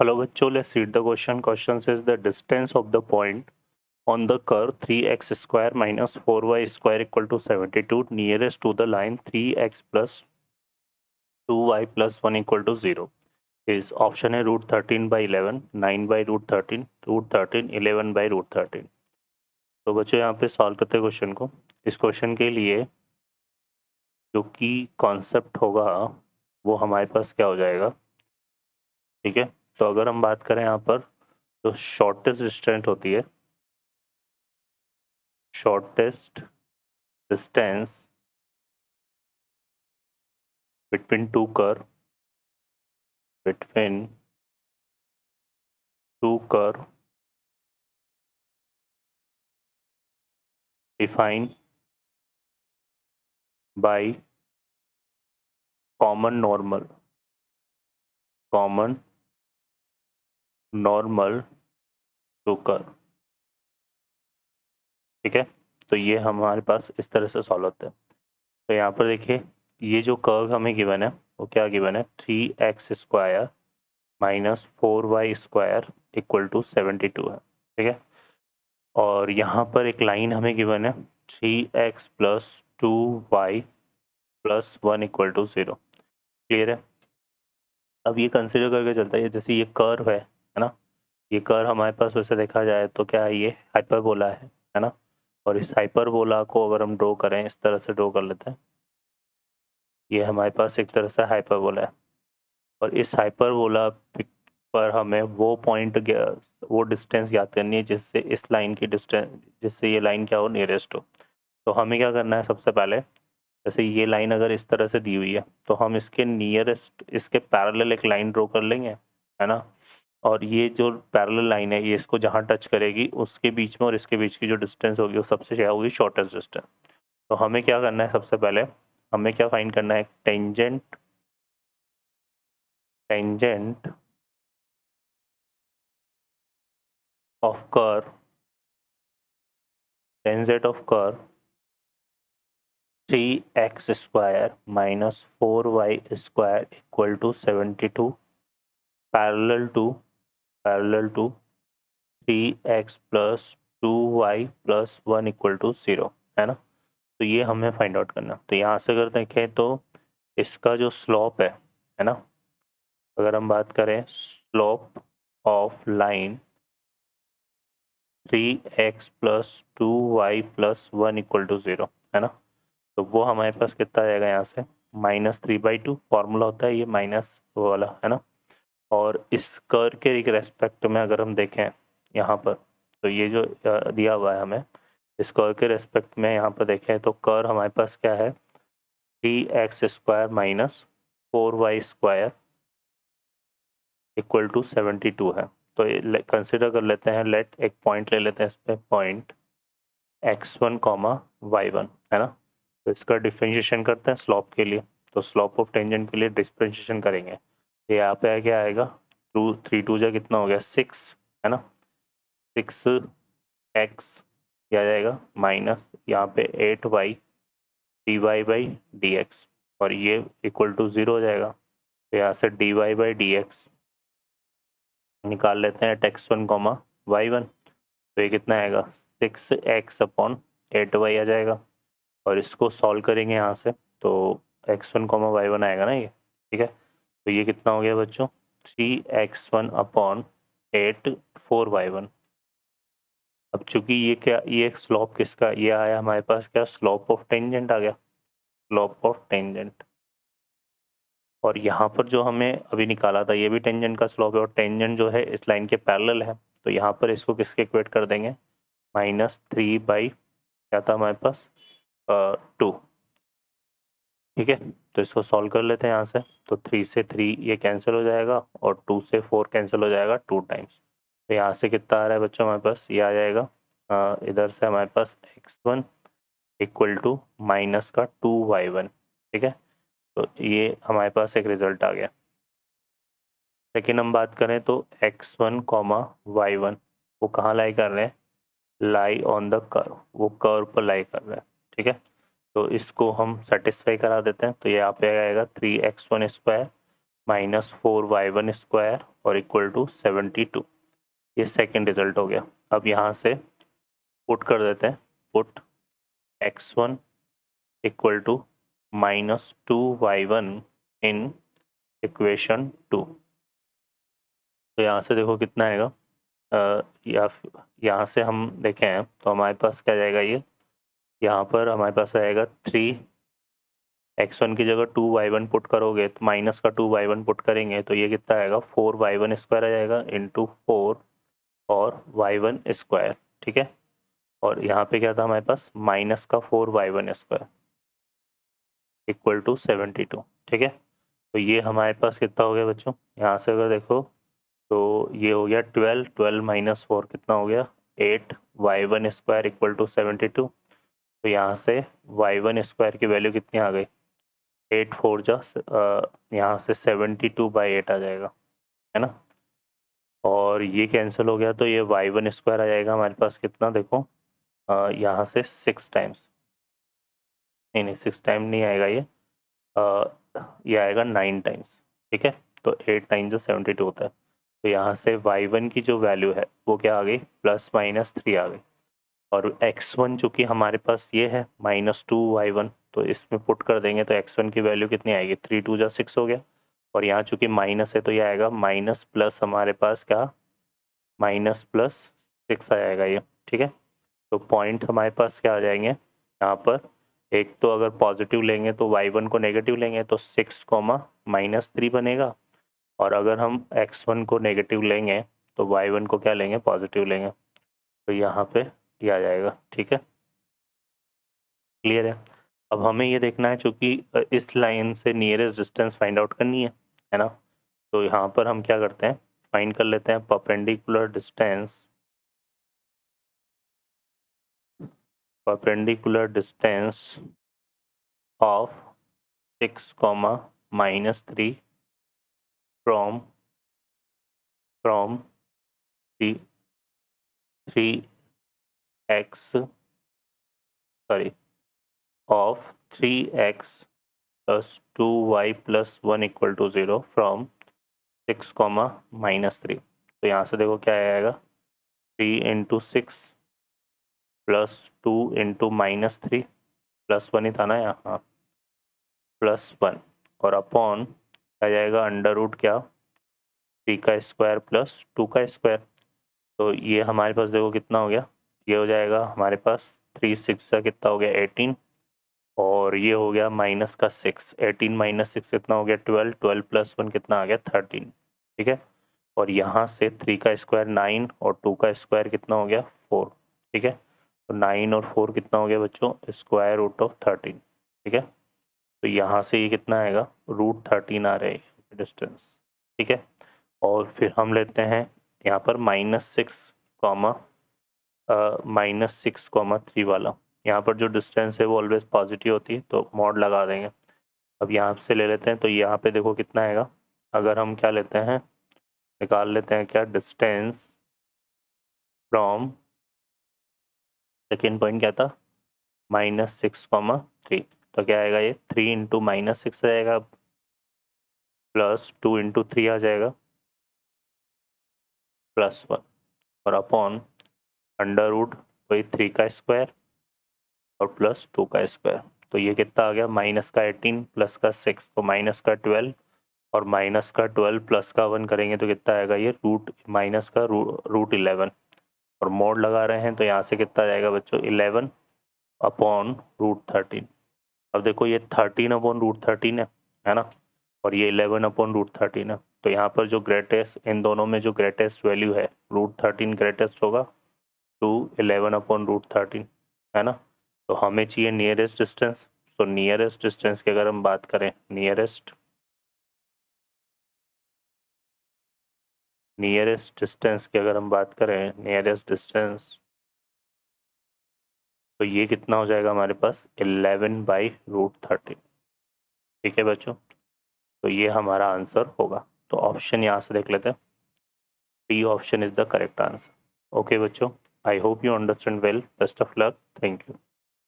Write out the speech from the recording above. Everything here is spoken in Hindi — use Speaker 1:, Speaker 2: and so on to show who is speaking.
Speaker 1: Hello बच्चों, let's read the question. Question says the distance of the point on the curve 3x square minus 4y square equal to 72 nearest to the line 3x plus 2y plus 1 equal to 0 is option है root 13 by 11, 9 by root 13, 11 by root 13. तो बच्चों यहाँ पे सॉल्व करते हैं क्वेश्चन को. इस क्वेश्चन के लिए जो की कॉन्सेप्ट होगा वो हमारे पास क्या हो जाएगा, ठीक है. तो अगर हम बात करें यहाँ पर तो शॉर्टेस्ट डिस्टेंस होती है shortest distance between two curve defined by common normal to curve. ठीक है, तो ये हमारे पास इस तरह से सॉल्व होता है. तो यहाँ पर देखिए ये जो कर्व हमें गिवन है वो क्या गिवन है 3x square minus 4y square equal to 72 है. ठीक है, और यहाँ पर एक लाइन हमें गिवन है 3x plus 2y plus 1 equal to 0. Clear है. अब ये कंसिडर करके चलता है जैसे ये कर्व है ना, ये कर्व हमारे पास वैसे देखा जाए तो क्या है, ये हाइपरबोला है ना. और इस हाइपरबोला को अगर हम ड्रॉ करें इस तरह से ड्रॉ कर लेते हैं, ये हमारे पास एक तरह से हाइपरबोला है. और इस हाइपरबोला पर हमें वो पॉइंट वो डिस्टेंस ज्ञात करनी है जिससे इस लाइन की डिस्टेंस, जिससे ये लाइन क्या हो नियरेस्ट हो. तो हमें क्या करना है, सबसे पहले जैसे ये लाइन अगर इस तरह से दी हुई है तो हम इसके नियरेस्ट, इसके पैरेलल एक लाइन ड्रॉ कर लेंगे, है ना. और ये जो पैरेलल लाइन है ये इसको जहाँ टच करेगी उसके बीच में और इसके बीच की जो डिस्टेंस होगी वो सबसे क्या होगी, शॉर्टेस्ट डिस्टेंस. तो हमें क्या करना है, सबसे पहले हमें क्या फाइंड करना है, tangent of curve 3x square minus 4y square equal to 72 parallel to 3x plus 2y plus 1 equal to 0, है ना. तो ये हमें फाइंड आउट करना. तो यहाँ से अगर देखें तो इसका जो स्लोप है ना, अगर हम बात करें slope of line 3x plus 2y plus 1 equal to 0, है ना. तो वो हमारे पास कितना आएगा, यहाँ से -3/2 फॉर्मूला होता है ये माइनस वो वाला, है ना. और इस कर्व के रेस्पेक्ट में अगर हम देखें यहाँ पर तो ये जो दिया हुआ है हमें इस कर्व के रेस्पेक्ट में यहाँ पर देखें तो कर्व हमारे पास क्या है 3x square minus 4y square equal to 72 है. तो कंसिडर कर लेते हैं, लेट एक पॉइंट ले लेते हैं इस पर, पॉइंट x1, y1, है ना. तो इसका डिफ्रेंशिएशन करते हैं स्लोप के लिए. तो स्लोप ऑफ टेंजेंट के लिए डिफ्रेंशिएशन करेंगे. ये यहाँ पे क्या आएगा 3 2 जा कितना हो गया 6, है ना. 6x क्या जाएगा माइनस यहाँ पे 8y dy/dx और ये इक्वल टू 0 हो जाएगा. तो यहाँ से dy/dx निकाल लेते हैं x1, y1. तो ये कितना आएगा 6x/8y आ जाएगा. और इसको सॉल्व करेंगे यहाँ से तो x1, y1 आएगा ना ये. ठीक है, तो ये कितना हो गया बच्चों 3x1/8 4y1. अब चूंकि ये क्या, ये स्लोप किसका, ये आया हमारे पास क्या, स्लोप ऑफ टेंजेंट आ गया, स्लोप ऑफ टेंजेंट. और यहाँ पर जो हमें अभी निकाला था ये भी टेंजेंट का स्लोप है और टेंजेंट जो है इस लाइन के पैरेलल है. तो यहाँ पर इसको किसके इक्वेट कर देंगे, -3 क्या था हमारे पास 2. ठीक है, तो इसको सॉल्व कर लेते हैं यहाँ से. तो 3 से 3 ये कैंसिल हो जाएगा और 2 से 4 कैंसिल हो जाएगा 2 टाइम्स. तो यहाँ से कितना आ रहा है बच्चों हमारे पास, ये आ जाएगा इधर से हमारे पास x1 इक्वल टू माइनस का 2y1. ठीक है, तो ये हमारे पास एक रिजल्ट आ गया. लेकिन हम बात करें तो x1, y1 वो कहाँ लाई कर रहे हैं, लाई ऑन द कर्व, वो कर्व पर लाई कर रहे हैं. ठीक है, तो इसको हम सेटिस्फाई करा देते हैं. तो ये यहाँ पे आएगा 3x1 स्क्वायर -4y1² और इक्वल टू 72। ये सेकेंड रिजल्ट हो गया। अब यहाँ से पुट कर देते हैं, put x1 equal to -2y1 in equation 2। तो यहाँ से देखो कितना आएगा, या यहाँ से हम देखें तो हमारे पास क्या जाएगा, ये यहाँ पर हमारे पास आएगा 3x1 की जगह 2y1 पुट करोगे तो माइनस का 2y1 पुट करेंगे तो ये कितना आएगा 4y1² आ जाएगा इंटू 4 और y1²। ठीक है, और यहाँ पे क्या था हमारे पास माइनस का 4y1² इक्वल टू 72। ठीक है, तो ये हमारे पास कितना हो गया बच्चों, यहाँ से अगर देखो तो ये हो गया 12 माइनस 4 कितना हो गया 8 y1² इक्वल टू 72। तो यहाँ से y1² की वैल्यू कितनी आ गई 8 4 जा यहाँ से 72/8 आ जाएगा, है ना। और ये कैंसिल हो गया तो ये y1² आ जाएगा हमारे पास कितना, देखो यहाँ से 6 टाइम्स, नहीं 6 टाइम नहीं आएगा ये आएगा 9 टाइम्स। ठीक है, तो 8 9 72 होता है। तो यहाँ से y1 की जो वैल्यू है वो क्या आ गई ±3 आ गई, और x1 चूँकि हमारे पास ये है -2y1 तो इसमें पुट कर देंगे तो x1 की वैल्यू कितनी आएगी 3 2 6 हो गया, और यहाँ चूँकि माइनस है तो ये आएगा माइनस प्लस हमारे पास क्या -+6 आ जाएगा ये। ठीक है, तो पॉइंट हमारे पास क्या आ जाएंगे यहाँ पर, एक तो अगर पॉजिटिव लेंगे तो y1 को नेगेटिव लेंगे तो 6, -3 बनेगा, और अगर हम x1 को नेगेटिव लेंगे तो y1 को क्या लेंगे पॉजिटिव लेंगे, तो यहाँ पे ये आ जाएगा। ठीक है, क्लियर है। अब हमें ये देखना है चूँकि इस लाइन से नियरेस्ट डिस्टेंस फाइंड आउट करनी है ना, तो यहाँ पर हम क्या करते हैं फाइंड कर लेते हैं perpendicular distance of 6, -3 from the 3x of 3x plus 2y plus 1 equal to 0 from 6, -3। तो यहाँ से देखो क्या आएगा 3 इंटू 6 प्लस 2 इंटू -3 +1 ही था ना यहाँ, +1 और अपॉन आ जाएगा अंडर रूट क्या 3 का स्क्वायर प्लस 2 का स्क्वायर। तो ये हमारे पास देखो कितना हो गया, ये हो जाएगा हमारे पास 3 6 का कितना हो गया 18, और ये हो गया माइनस का 6, 18 - 6 कितना हो गया 12, 12 + 1 कितना आ गया 13। ठीक है, और यहाँ से 3 का स्क्वायर 9 और 2 का स्क्वायर कितना हो गया 4। ठीक है, तो 9 और 4 कितना हो गया बच्चों स्क्वायर रूट ऑफ 13। ठीक है, तो यहाँ से ये कितना आएगा √13 आ रहे हैं डिस्टेंस। ठीक है, और फिर हम लेते हैं यहाँ पर -6, 3 वाला, यहाँ पर जो डिस्टेंस है वो ऑलवेज पॉजिटिव होती है तो मॉड लगा देंगे। अब यहाँ से ले लेते हैं तो यहाँ पे देखो कितना आएगा, अगर हम क्या लेते हैं निकाल लेते हैं क्या डिस्टेंस फ्रॉम सेकेंड पॉइंट क्या था -6, 3, तो क्या आएगा ये 3 इंटू -6 आएगा प्लस 2 इंटू 3 आ जाएगा +1 और अपॉन अंडर रूट वही 3 का स्क्वायर और प्लस 2 का स्क्वायर। तो ये कितना आ गया माइनस का 18 प्लस का 6 तो माइनस का 12 और माइनस का 12 प्लस का 1 करेंगे तो कितना आएगा ये माइनस का √11 और मोड लगा रहे हैं तो यहाँ से कितना जाएगा बच्चों 11 अपॉन √13। अब देखो ये 13 अपॉन √13 है ना, और ये 11 अपॉन √13 है, तो यहाँ पर जो ग्रेटेस्ट इन दोनों में जो ग्रेटेस्ट वैल्यू है √13 ग्रेटेस्ट होगा टू 11 अपॉन √13 है ना। तो हमें चाहिए नियरेस्ट डिस्टेंस, तो नियरेस्ट डिस्टेंस की अगर हम बात करें नियरेस्ट डिस्टेंस की अगर हम बात करें नियरेस्ट डिस्टेंस तो ये कितना हो जाएगा हमारे पास 11/√13। ठीक है बच्चों, तो ये हमारा आंसर होगा। तो ऑप्शन यहाँ से देख लेते हैं, D option is the correct answer. Okay बच्चों, I hope you understand well, best of luck, thank you.